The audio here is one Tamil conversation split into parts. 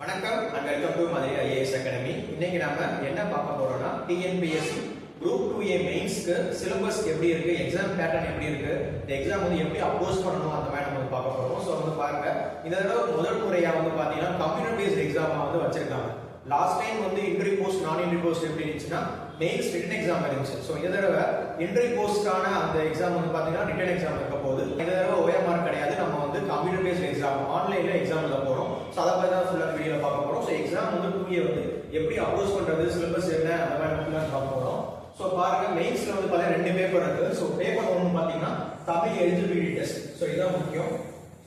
வணக்கம் and welcome to Madurai IAS academy. இன்னைக்கு நாம என்ன பார்க்க போறோம்னா டிஎன்பிஎஸ்சி குரூப் 2A மெயின்ஸ்க்கு சிலபஸ் எப்படி இருக்கு, எக்ஸாம் பேட்டர்ன் எப்படி இருக்கு, இந்த எக்ஸாம் வந்து எப்படி அப்ரோச் பண்ணணும் அந்த மாதிரி நம்ம பார்க்க போறோம். ஸோ வந்து பாருங்க, இந்த தடவை முதல் முறையா வந்து பாத்தீங்கன்னா கம்ப்யூட்டர் பேஸ்ட் எக்ஸாம் வந்து வச்சிருக்காங்க. லாஸ்ட் டைம் வந்து இன்ட்ரி போஸ்ட் நான் இன்ட்ரி போஸ்ட் எப்படி இருந்துச்சுன்னா மெயின்ஸ் ரிட்டன் எக்ஸாம் இருந்துச்சு. ஸோ இந்த தடவை இன்ட்ரி போஸ்டான அந்த எக்ஸாம் வந்து பாத்தீங்கன்னா ரிட்டன் எக்ஸாம் இருக்க போகுது. இந்த தடவை OMR கிடையாது, நம்ம வந்து கம்ப்யூட்டர் பேஸ்ட் எக்ஸாம் ஆன்லைன்ல எக்ஸாம் எழுத போறோம். ஸோ அதை பத்தி தான் ஃபுல்லா வீடியோல பார்க்க போறோம். ஸோ எக்ஸாம் வந்து 2A வந்து எப்படி அப்ரோச் பண்றது, சிலபஸ் என்ன அந்த மாதிரி ஃபுல்லா பார்க்க போறோம். ஸோ பாருங்க, மெயின்ஸ்ல வந்து பாத்தீங்கன்னா 2 பேப்பர் இருக்கு. ஸோ பேப்பர் 1 பாத்தீங்கன்னா தமிழ் எலிஜிபிலிட்டி டெஸ்ட். ஸோ இதான் முக்கியம்.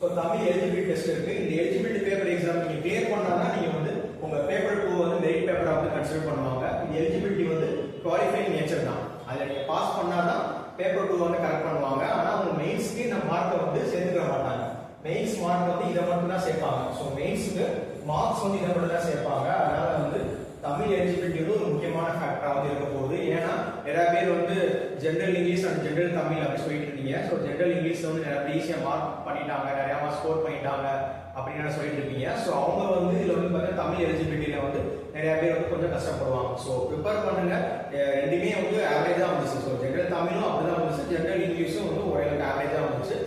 ஸோ தமிழ் எலிஜிபிலிட்டி டெஸ்ட் இருக்கு. இந்த எலிஜிபிலிட்டி பேப்பர் எக்ஸாம் நீங்க கிளியர் பண்ணாதான் நீங்க வந்து உங்க பேப்பர் 2 வந்து மெரிட் பேப்பரா வந்து கன்சிடர் பண்ணுவாங்க. இந்த எலிஜிபிலிட்டி வந்து குவாலிஃபைங் நேச்சர் தான். அதுல நீங்க பாஸ் பண்ணாதான் பேப்பர் 2 வந்து கரெக்ட் பண்ணுவாங்க. ஆனா உங்க மெயின்ஸ்க்கு இந்த மார்க்கை வந்து சேர்த்துக்க மாட்டாங்க. மெயின்ஸ் மார்க் வந்து இதை மட்டும் தான் சேர்ப்பாங்க. ஸோ மெயின்ஸ்க்கு மார்க்ஸ் வந்து இதை மட்டும் தான் சேர்ப்பாங்க. அதனால வந்து தமிழ் எலிஜிபிலிட்டி வந்து ஒரு முக்கியமான ஃபேக்டரா வந்து இருக்க போகுது. ஏன்னா நிறைய பேர் வந்து general English and general Tamil அப்படி சொல்லிட்டு இருந்தீங்க. ஸோ ஜெனரல் இங்கிலீஷ் வந்து நிறைய ஈஸியா மார்க் பண்ணிட்டாங்க, நிறைய மார்க் ஸ்கோர் பண்ணிட்டாங்க அப்படின்னு சொல்லிட்டு இருப்பீங்க. ஸோ அவங்க வந்து இதுல வந்து பார்த்தீங்கன்னா தமிழ் எலிஜிபிலிட்டியில வந்து நிறைய பேர் வந்து கொஞ்சம் கஷ்டப்படுவாங்க. ஸோ ப்ரிப்பேர் பண்ணுங்க, ரெண்டுமே வந்து ஆவரேஜா வந்துச்சு. ஸோ ஜெனரல் தமிழும் அப்படிதான் வந்துச்சு, ஜெனரல் இங்கிலீஷும் வந்து ஓரளவுக்கு ஆவரேஜா வந்துச்சு.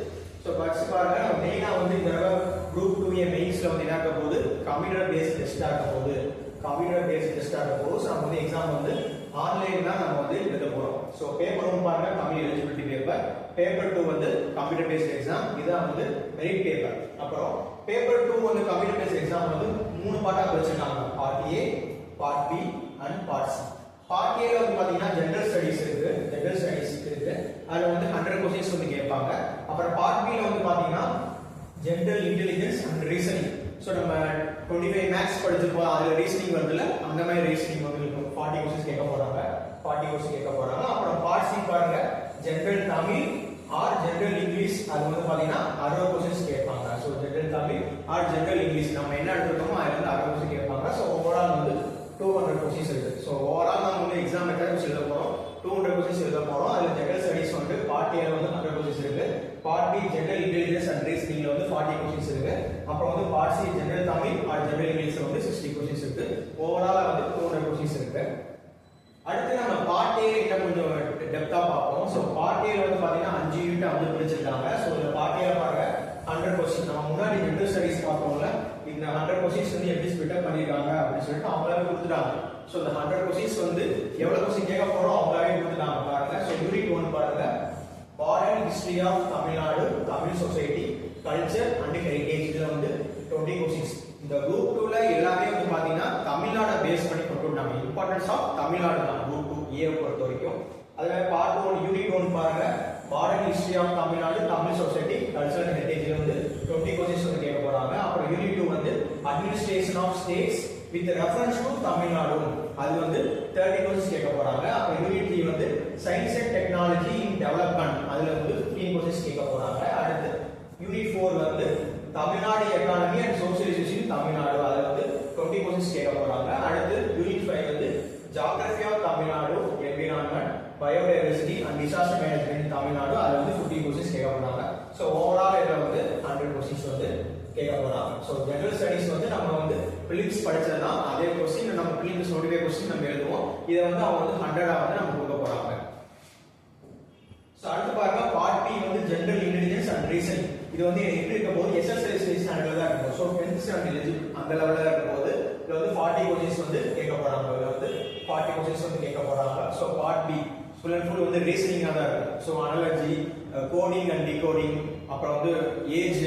ஸோ படிச்சு பாருங்க, மெயினா வந்து இந்த தடவை குரூப் 2A மெயின்ஸ்ல வந்து என்ன இருக்க போகுது, கம்ப்யூட்டர் பேஸ்ட் டெஸ்டா இருக்க போகுது. கம்ப்யூட்டர் பேஸ்ட் டெஸ்டா இருக்க போகுது. ஸோ நம்ம வந்து எக்ஸாம் வந்து ஆன்லைன் தான் நம்ம வந்து எழுத போறோம். ஸோ பேப்பர் 1 பாருங்க தமிழ் எலிஜிபிலிட்டி பேப்பர், பேப்பர் 2 வந்து கம்ப்யூட்டர் பேஸ்ட் எக்ஸாம், இதான் வந்து மெரிட் பேப்பர். அப்புறம் பேப்பர் 2 வந்து கம்ப்யூட்டர் பேஸ்ட் எக்ஸாம் வந்து 3 பார்ட்டா பிரிச்சிருக்காங்க. Part A, part B and part C. Part A ல வந்து பாத்தீங்கன்னா ஜெனரல் ஸ்டடீஸ் இருக்கு, ஜெனரல் ஸ்டடீஸ் இருக்கு. அதுல வந்து 100 क्वेश्चंस வந்து கேட்பாங்க. அப்புறம் பார்ட் B ல வந்து பாத்தீங்கன்னா general intelligence and reasoning. So நம்ம 25 மேத்ஸ் படிச்சிருப்போம், அதுல ரீசனிங் வருதுல, அந்த மாதிரி ரீசனிங் வந்து இருக்கும். 40 क्वेश्चंस கேட்க போறாங்க, 40 क्वेश्चंस கேட்க போறாங்க. அப்புறம் பார்ட் C பாருங்க, general Tamil or general English, அது வந்து பாத்தீங்கன்னா 60 क्वेश्चंस கேட்பாங்க. So general Tamil or general English நம்ம என்ன எடுத்துட்டோமோ அதுல இருந்து 60 क्वेश्चंस கேட்பாங்க. சோ ஓவரால் வந்து 200 क्वेश्चंस இருக்கு. சோ ஓவரால் நம்ம வந்து எக்ஸாம் மெத்தட்ஸ் எழுத போறோம், 200 क्वेश्चंस எழுத போறோம். அதுல ஜெனரல் ஸ்டடீஸ் வந்து பார்ட் A ல வந்து 100 क्वेश्चंस இருக்கு, part B general intelligence and ரீசனிங்ல வந்து 40 क्वेश्चंस இருக்கு. அப்புறம் வந்து part C general Tamil or general இங்கிலீஷ்ல வந்து 60 क्वेश्चंस இருக்கு. ஓவராலா வந்து 200 क्वेश्चंस இருக்கு. அடுத்து நம்ம பார்ட் A இன்னும் கொஞ்சம் டெப்தா பார்ப்போம். சோ பார்ட் A ல வந்து பாத்தீங்கன்னா 5 யூனிட் வந்து பிரிச்சிருக்காங்க. சோ இந்த பார்ட் A ல பாருங்க 100 क्वेश्चन. நம்ம முன்னாடி ஜெனரல் ஸ்டடீஸ் பார்த்தோம்ல, இந்த 100 क्वेश्चंस வந்து எப்படி ஸ்ப்ளிட் அப் பண்ணிருக்காங்க அப்படி சொல்லிட்டு அவங்களாவே கொடுத்துட்டாங்க. சோ இந்த 100 क्वेश्चंस வந்து எவ்வளவு क्वेश्चन கேட்க போறோம் அவங்களாவே கொடுத்துட்டாங்க பாருங்க. சோ யூனிட் 1 பாருங்க, modern history of Tamil Nadu, Tamil society, culture and heritage. இதுல வந்து 20 क्वेश्चंस. இந்த குரூப் 2 ல எல்லாமே வந்து பாத்தீங்கன்னா தமிழ்நாட பேஸ் பண்ணி கொண்டுட்டாங்க. இம்பார்ட்டன்ஸ் ஆஃப் தமிழ்நாடு தான் குரூப் 2A பொறுத்த வரைக்கும். அதுல பார்ட் 1 யூனிட் 1 பாருங்க, modern history of Tamil Nadu, Tamil society, culture and ஹெரிடேஜ்ல வந்து 20 क्वेश्चंस வந்து கேட்க போறாங்க. அப்புறம் யூனிட் 2 வந்து administration of states with reference to Tamil Nadu, அது வந்து 30 क्वेश्चंस கேட்க போறாங்க. அப்புறம் யூனிட் 3 வந்து science and technology in development, அதுல வந்து 15 क्वेश्चंस கேட்க போறாங்க. அடுத்து யூனிட் 4 வந்து Tamil Nadu economy and socialisation Tamil Nadu, அதுல வந்து 20 क्वेश्चंस கேட்க போறாங்க. அடுத்து யூனிட் 5 வந்து geography of Tamil Nadu, environment, biodiversity and disaster management Tamil Nadu, அதுல வந்து 15 क्वेश्चंस கேட்க போறாங்க. சோ ஓவரால் இதுல வந்து 100 क्वेश्चंस வந்து கேட்க போறாங்க. சோ ஜெனரல் ஸ்டடீஸ் வந்து நம்ம வந்து பிலிம்ஸ் படிச்சதுதான், அதே क्वेश्चन நம்ம பிலிம்ஸ் 25 क्वेश्चन நம்ம எழுதுவோம். இத வந்து அவங்க வந்து 100 வந்து நம்ம கொடுக்க போறாங்க. சோ அடுத்து பாருங்க, பார்ட் B வந்து ஜெனரல் இன்டெலிஜென்ஸ் அண்ட் ரீசனிங். இது வந்து எப்படி இருக்க போது, SSLC ஸ்டாண்டர்ட்ல தான் இருக்கும். சோ 10th ஸ்டாண்டர்ட் அந்த லெவல்ல தான் இருக்க போது. இதுல வந்து 40 क्वेश्चंस வந்து கேட்க போறாங்க. இதுல வந்து 40 क्वेश्चंस வந்து கேட்க போறாங்க. So part B full and full வந்து ரீசனிங்கா தான் இருக்கும். So analogy, coding and decoding, அப்புறம் வந்து ஏஜ்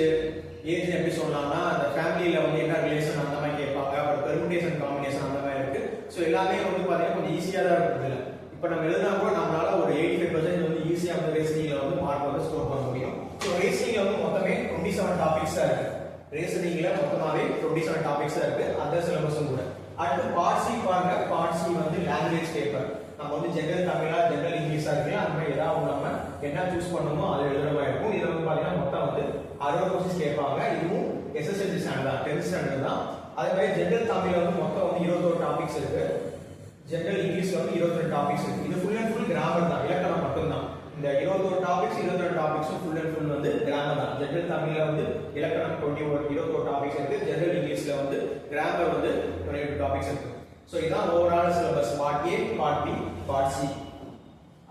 எப்படி சொல்லலாம்னா அந்த ஃபேமிலில வந்து என்ன ரிலேஷன் அந்த மாதிரி கேட்பாங்க. அப்புறம் பெர்முடேஷன் காம்பினேஷன் அந்த மாதிரி இருக்கு. சோ எல்லாமே வந்து பாத்தீங்கன்னா கொஞ்சம் ஈஸியா தான் இருக்கும். இதுல இப்ப நம்ம எழுதினா கூட நம்மளால ஒரு 85% வந்து ஈஸியா வந்து ரீசனிங்ல வந்து மார்க் வந்து ஸ்கோர் பண்ண முடியும். சோ ரீசனிங்ல வந்து மொத்தமே 27 டாபிக்ஸ் தான் இருக்கு. ரீசனிங்ல மொத்தமாவே 27 டாபிக்ஸ் தான் இருக்கு, அந்த சிலபஸும் கூட. அடுத்து பார்ட் C பாருங்க, பார்ட் C வந்து லாங்குவேஜ் பேப்பர். நம்ம வந்து ஜெனரல் தமிழா ஜெனரல் இங்கிலீஷா இருக்கு, அந்த மாதிரி ஏதாவது நம்ம என்ன சூஸ் பண்ணணுமோ அதை எழுதுற மாதிரி இருக்கும். இதுல வந்து பாத்தீங்கன்னா மொத்தம் வந்து 60 क्वेश्चंस கேட்பாங்க. இதுவும் SSLC ஸ்டாண்டர்ட் தான், 10th ஸ்டாண்டர்ட் தான். அதே மாதிரி ஜெனரல் தமிழ்ல வந்து மொத்தம் வந்து 21 டாபிக்ஸ் இருக்கு, ஜெனரல் இங்கிலீஷ்ல வந்து 22 டாபிக்ஸ் இருக்கு. இது ஃபுல் அண்ட் ஃபுல் கிராமர் தான், இலக்கணம் மட்டும் தான். இந்த 21 டாபிக்ஸ் 22 டாபிக்ஸும் ஃபுல் அண்ட் ஃபுல் வந்து கிராமர் தான். ஜெனரல் தமிழ்ல வந்து இலக்கணம் 21 டாபிக்ஸ் இருக்கு. ஜெனரல் இங்கிலீஷ்ல வந்து கிராமர் வந்து 22 டாபிக்ஸ் இருக்கு. சோ இதான் overall syllabus part A, part B, part C.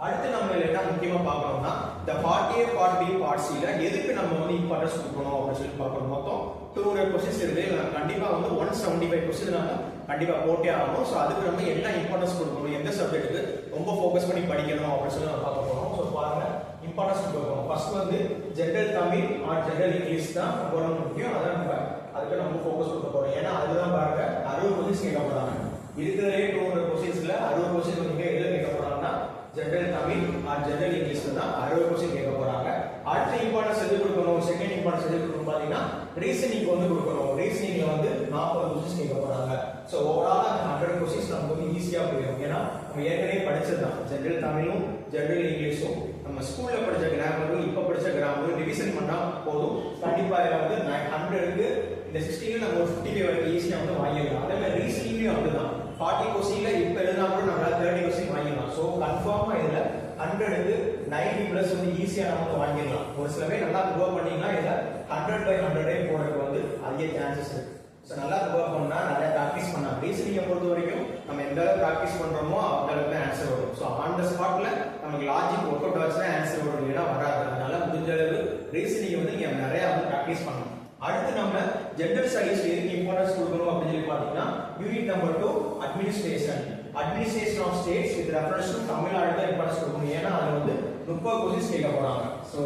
அடுத்து நம்ம என்ன முக்கியமா பார்க்கணும்னா இந்த part A, part B, part C ல எதுக்கு நம்ம வந்து இம்பார்ட்டன்ஸ் கொடுக்கணும் அப்படின்னு சொல்லி பார்க்கணும். மொத்தம் 200 क्वेश्चंस இருக்கு. கண்டிப்பா வந்து 175 क्वेश्चन நாம கண்டிப்பா போட்டே ஆகணும். சோ அதுக்கு நம்ம என்ன இம்பார்ட்டன்ஸ் கொடுக்கணும், எந்த சப்ஜெக்ட்டுக்கு ரொம்ப ஃபோக்கஸ் பண்ணி படிக்கணும் அப்படின்னு சொல்லி நம்ம பார்க்க போறோம். சோ பாருங்க இம்பார்ட்டன்ஸ் கொடுக்கணும். ஃபர்ஸ்ட் வந்து general Tamil or general English தான் ரொம்ப முக்கியம். அத நம்ம அதுக்கு நம்ம ஃபோக்கஸ் கொடுக்க போறோம். ஏன்னா அதுதான் பாருங்க 60 क्वेश्चंस கேட்க போறாங்க. இருக்கிறதே 200 क्वेश्चंसல 60 क्वेश्चन வந்து எதுல கேட்க போறாங்கன்னா ஜெனரல் தமிழ் ஆர் ஜெனரல் இங்கிலீஷ்ல தான் 60 क्वेश्चन கேட்க போறாங்க. அடுத்த இம்பார்ட்டன்ஸ் எது கொடுக்கணும், செகண்ட் இம்பார்ட்டன்ஸ் எது கொடுக்கணும் பாத்தீங்கன்னா ரீசனிங் வந்து கொடுக்கணும். ரீசனிங்ல வந்து 40 क्वेश्चंस கேட்க போறாங்க. சோ ஓவரால் அந்த 100 क्वेश्चंस நமக்கு வந்து ஈஸியா போயிடும். ஏன்னா நம்ம ஏற்கனவே படிச்சதுதான் ஜெனரல் தமிழும் ஜெனரல் இங்கிலீஷும். நம்ம ஸ்கூல்ல படிச்ச கிராமரும் இப்ப படிச்ச கிராமரும் ரிவிஷன் பண்ணா போதும். கண்டிப்பா இதுல வந்து 100க்கு இந்த 16ல நம்ம 55 வரைக்கும் ஈஸியா வந்து வாங்கிடலாம். அதே மாதிரி ரீசனிங்லயும் அப்படிதான் 40 क्वेश्चनல இப்ப எழுதினா கூட நம்மளால 30 क्वेश्चन வாங்கிடலாம். சோ கன்ஃபார்மா இதுல 100க்கு 90 பிளஸ் வந்து ஈஸியா நம்ம வாங்கிடலாம். ஒரு சில பேர் நல்லா ரிவர்வ் பண்ணீங்கன்னா இதுல 100/100 போறதுக்கு வந்து அதிக சான்சஸ் இருக்கு. சோ நல்லா ரிவர்வ் பண்ணா நிறைய பிராக்டிஸ் பண்ணா ரீசனிங்கை பொறுத்த வரைக்கும் நம்ம எந்த அளவுக்கு பிராக்டிஸ் பண்றோமோ அந்த அளவுக்கு ஆன்சர் வரும். சோ ஆன் தி ஸ்பாட்ல நமக்கு லாஜிக் ஒர்க் அவுட் ஆச்சுன்னா ஆன்சர் வரும், இல்லைன்னா வராது. அதனால முடிஞ்ச அளவு ரீசனிங் வந்து நீங்க நிறைய வந்து பிராக்டிஸ் பண்ணணும். அடுத்து நம்ம ஜெனரல் ஸ்டடீஸ் எதுக்கு இம்பார்ட்டன்ஸ் கொடுக்கணும் அப்படின்னு சொல்லி பாத்தீங்கன்னா unit number 2 administration of states with reference to Tamil Nadu தான் இம்பார்ட்டன்ஸ் கொடுக்கணும். ஏன்னா அது வந்து 30 क्वेश्चंस கேட்க போறாங்க. சோ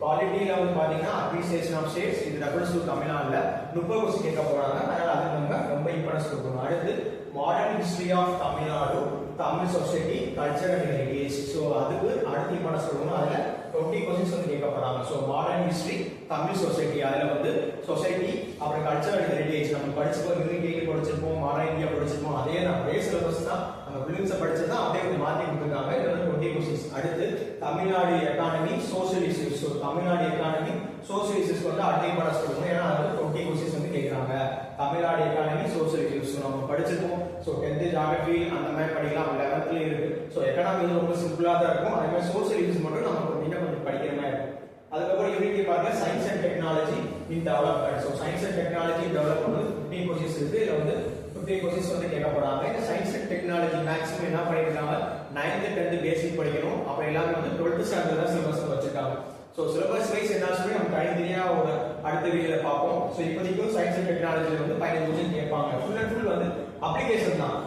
பாலிட்டில வந்து பாத்தீங்கன்னா administration of states with reference to தமிழ்நாடுல 30 क्वेश्चन கேட்க போறாங்க. அதனால அதுக்கு நம்ம ரொம்ப இம்பார்ட்டன்ஸ் கொடுக்கணும். அடுத்து modern history of Tamil Nadu, Tamil society, culture and heritage. So அதுக்கு அடுத்து இம்பார்ட்டன்ஸ் கொடுக்கணும். அதுல 20 क्वेश्चंस வந்து கேட்க போறாங்க. So modern history, Tamil society, அதுல வந்து சொசைட்டி அப்புறம் கல்ச்சர் அண்ட் ஹெரிடேஜ் நம்ம படிச்சுப்போம். யூனிட் படிச்சிருப்போம், மாடர்ன் இந்தியா படிச்சிருப்போம். அதே அதே சிலபஸ் தான் நம்ம பிலிம்ஸ் படிச்சதா அப்படியே கொஞ்சம் மாத்தி கொடுத்துருக்காங்க. இதுல 20 क्वेश्चंस. அடுத்து Tamil Nadu economy, social issues. So Tamil Nadu economy, social issues வந்து அடுத்த இம்பார்ட்டன்ஸ் கொடுக்கணும். ஏன்னா அதுல 20 क्वेश्चंस வந்து கேக்குறாங்க. தமிழ்நாடு எக்கானமி, சோஷியல் இஷ்யூஸ் நம்ம படிச்சிருப்போம். சோ 10th ஜியோகிராஃபி அந்த மாதிரி படிக்கலாம், 11th இருக்கு. சோ எக்கானமி வந்து ரொம்ப சிம்பிளா தான் இருக்கும். அதே மாதிரி சோஷியல் இஷ்யூஸ் மட்டும் நம்ம கொஞ்சம் படிக்கிற மாதிரி இருக்கும். அதுக்கப்புறம் யூனிட் பாருங்க science and technology in development. So science and technology in development 15 questions இருக்கு. இதுல வந்து 50 क्वेश्चंस வந்து கேட்க போறாங்க. இந்த சயின்ஸ் அண்ட் டெக்னாலஜி மேக்ஸிமம் என்ன பண்ணிருக்காங்க 9th 10th பேசிக் படிக்கணும். அப்புறம் எல்லாமே வந்து 12th ஸ்டாண்டர்ட் தான் சிலபஸ் வச்சிருக்காங்க. சோ சிலபஸ் வைஸ் என்ன சொல்லி நம்ம தனித்தனியா ஒரு அடுத்த வீடியோல பார்ப்போம். சோ இப்போதைக்கு சயின்ஸ் அண்ட் டெக்னாலஜில வந்து 15 क्वेश्चन கேட்பாங்க. ஃபுல் அண்ட் ஃபுல் வந்து அப்ளிகேஷன் தான்.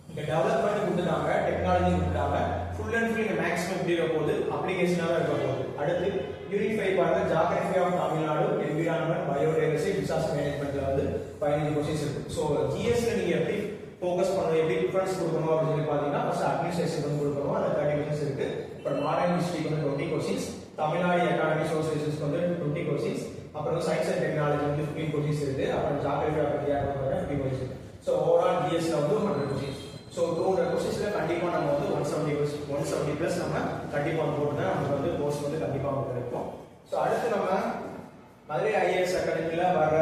இங்க டெவலப்மெண்ட் கொடுத்துட்டாங்க, டெக்னாலஜி கொடுத்துட்டாங்க. ஃபுல் அண்ட் ஃபுல் மேக்ஸிமம் எப்படி இருக்க போகுது அப்ளிகேஷனாக இருக்க போகுது. அடுத்து யூனிட் 5 பாருங்க geography of Tamil Nadu, environment, biodiversity, disaster மேனேஜ்மெண்ட்ல வந்து 15 क्वेश्चंस இருக்கு. சோ ஜிஎஸ்ல நீங்க எப்படி ஃபோக்கஸ் பண்ணணும், எப்படி டிஃபரன்ஸ் கொடுக்கணும் அப்படின்னு சொல்லி பாத்தீங்கன்னா ஃபர்ஸ்ட் அட்மினிஸ்ட்ரேஷன் வந்து கொடுக்கணும். அதுல 30 क्वेश्चंस இருக்கு. அப்புறம் மாடர்ன் ஹிஸ்டரிக்கு வந்து 20 क्वेश्चंस, தமிழ்நாடு எக்கானமி, சோஷியல் இஷ்யூஸ்க்கு வந்து 20 क्वेश्चंस, அப்புறம் சயின்ஸ் அண்ட் டெக்னாலஜி வந்து 15 क्वेश्चंस இருக்கு. அப்புறம் ஜியோகிராஃபி ஆஃப் இந்தியா வந்து 15 क्वेश्चंस. சோ ஓவரால் ஜிஎஸ்ல வந்து 100 क्वेश्चंस. சோ 200 क्वेश्चंसல கண்டிப்பா நம்ம வந்து 170 பிளஸ் நம்ம கண்டிப்பா போட்டுனா நமக்கு வந்து கோர்ஸ் வந்து கண்டிப்பா வந்து கிடைக்கும். சோ அடுத்து நம்ம மதுரை ஐஏஎஸ் அகாடமில வர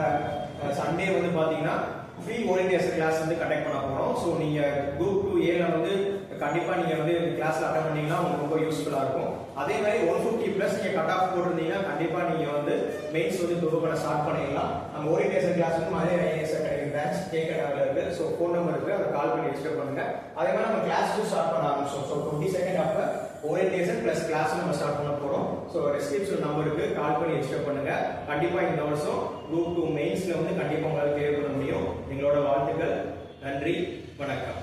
சண்டே வந்து பாத்தீங்கன்னா ஃப்ரீ ஓரியன்டேஷன் கிளாஸ் வந்து கண்டக்ட் பண்ண போறோம். சோ நீங்க குரூப் 2A ல வந்து கண்டிப்பா நீங்க வந்து கிளாஸ்ல அட்டெண்ட் பண்ணீங்கன்னா உங்களுக்கு ரொம்ப யூஸ்ஃபுல்லா இருக்கும். அதே மாதிரி 150 பிளஸ் நீங்க கட் ஆஃப் போட்டுருந்தீங்கன்னா கண்டிப்பா நீங்க வந்து மெயின்ஸ் வந்து ப்ரிப்பேர் பண்ண ஸ்டார்ட் பண்ணிடலாம். நம்ம ஓரியன்டேஷன் கிளாஸ் வந்து மதுரை ஐஏஎஸ் அகாடமி பிரான்ச் கேக்கடால இருக்கு. சோ ஃபோன் நம்பர் இருக்கு, அதை கால் பண்ணி ரெஜிஸ்டர் பண்ணுங்க. அதே மாதிரி நம்ம கிளாஸ் ஸ்டார்ட் பண்ண ஆரம்பிச்சோம். சோ 22nd அப்ப ஓரியன்டேஷன் பிளஸ் கிளாஸ் நம்ம ஸ்டார்ட் பண்ண போறோம். சோ ரெஸ்கிரிப்ஷன் நம்பர் இருக்கு, கால் பண்ணி ரெஜிஸ்டர் பண்ணுங்க. கண்டிப்பா இந்த வருஷம் குரூப் 2 மெயின்ஸ்ல வந்து கண்டிப்பா உங்களால கிளியர் பண்ண முடியும். எங்களோட வாழ்த்துக்கள். நன்றி, வணக்கம்.